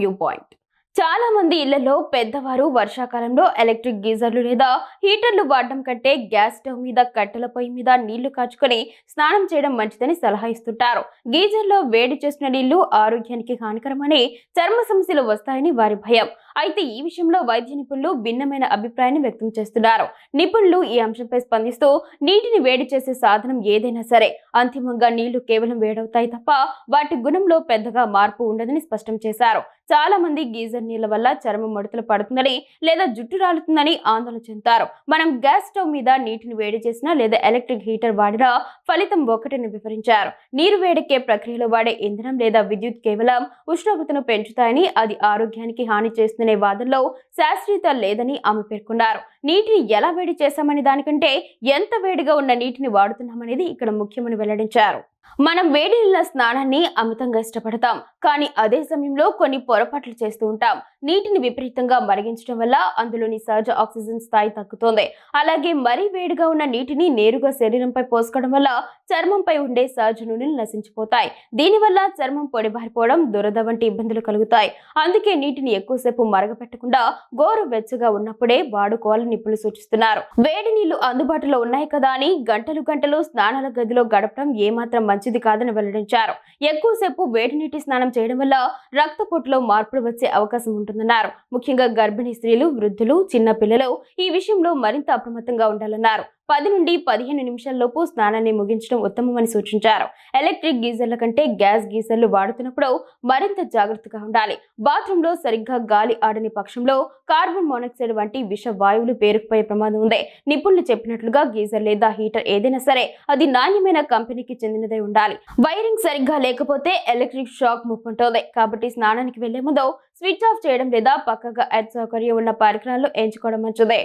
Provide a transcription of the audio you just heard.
View point. చాలా మంది ఇళ్లలో పెద్దవారు వర్షాకాలంలో ఎలక్ట్రిక్ గీజర్లు లేదా హీటర్లు వాడడం కంటే గ్యాస్ స్టవ్ మీద కట్టెల పొయ్యి మీద నీళ్లు కాచుకొని స్నానం చేయడం మంచిదని సలహా ఇస్తుంటారు. గీజర్లో వేడి చేసిన నీళ్లు ఆరోగ్యానికి హానికరమని, చర్మ సమస్యలు వస్తాయని వారి భయం. అయితే ఈ విషయంలో వైద్య నిపుణులు భిన్నమైన అభిప్రాయాన్ని వ్యక్తం చేస్తున్నారు. నిపుణులు ఈ అంశంపై స్పందిస్తూ నీటిని వేడి చేసే సాధనం ఏదైనా సరే అంతిమంగా నీళ్లు కేవలం వేడవుతాయి తప్ప వాటి గుణంలో పెద్దగా మార్పు ఉండదని స్పష్టం చేశారు. చాలా మంది గీజర్ నీళ్ల వల్ల చర్మం ముడతలు పడుతుందని లేదా జుట్టు రాలుతుందని ఆందోళన చెందుతారు. మనం గ్యాస్ స్టవ్ మీద నీటిని వేడి చేసినా లేదా ఎలక్ట్రిక్ హీటర్ వాడినా ఫలితం ఒకటని వివరించారు. నీరు వేడెక్కే ప్రక్రియలో వాడే ఇంధనం లేదా విద్యుత్ కేవలం ఉష్ణోగ్రతను పెంచుతాయని, అది ఆరోగ్యానికి హాని చేస్తుందనే వాదనలో శాస్త్రీయత లేదని ఆమె పేర్కొన్నారు. నీటిని ఎలా వేడి చేశామనే దానికంటే ఎంత వేడిగా ఉన్న నీటిని వాడుతున్నామనేది ఇక్కడ ముఖ్యమని వెల్లడించారు. మనం వేడి నీళ్ళ స్నానాన్ని అమితంగా ఇష్టపడతాం, కానీ అదే సమయంలో కొన్ని పొరపాట్లు చేస్తూ ఉంటాం. నీటిని విపరీతంగా మరిగించడం వల్ల అందులోని సహజ ఆక్సిజన్ స్థాయి తగ్గుతోంది. అలాగే మరీ వేడిగా ఉన్న నీటిని నేరుగా శరీరంపై పోసుకోవడం వల్ల చర్మంపై ఉండే సహజ నూనెలు నశించిపోతాయి. దీనివల్ల చర్మం పొడిబారిపోవడం, దురద వంటి ఇబ్బందులు కలుగుతాయి. అందుకే నీటిని ఎక్కువసేపు మరగపెట్టకుండా గోరు వెచ్చగా ఉన్నప్పుడే వాడుకోవాలని నిపుణులు సూచిస్తున్నారు. వేడి నీళ్లు అందుబాటులో ఉన్నాయి కదా అని గంటలు గంటలు స్నానాల గదిలో గడపడం ఏమాత్రం మంచిది కాదని వెల్లడించారు. ఎక్కువసేపు వేడి నీటి స్నానం చేయడం వల్ల రక్తపోటులో మార్పులు వచ్చే అవకాశం ఉంటుందన్నారు. ముఖ్యంగా గర్భిణీ స్త్రీలు, వృద్ధులు, చిన్న పిల్లలు ఈ విషయంలో మరింత అప్రమత్తంగా ఉండాలన్నారు. 10 నుండి 15 నిమిషాల్లోపు స్నానాన్ని ముగించడం ఉత్తమమని సూచించారు. ఎలక్ట్రిక్ గీజర్ల కంటే గ్యాస్ గీజర్లు వాడుతున్నప్పుడు మరింత జాగ్రత్తగా ఉండాలి. బాత్రూంలో సరిగ్గా గాలి ఆడని పక్షంలో కార్బన్ మోనాక్సైడ్ వంటి విష వాయువులు పేరుకుపోయే ప్రమాదం ఉంది. నిపుణులు చెప్పినట్లుగా గీజర్ లేదా హీటర్ ఏదైనా సరే అది నాణ్యమైన కంపెనీకి చెందినదై ఉండాలి. వైరింగ్ సరిగ్గా లేకపోతే ఎలక్ట్రిక్ షాక్ ముప్పుంటుంది. కాబట్టి స్నానానికి వెళ్లే ముందు స్విచ్ ఆఫ్ చేయడం లేదా పక్కగా ఎర్త్ సౌకర్యం ఉన్న పరికరాలను ఎంచుకోవడం మంచిదే.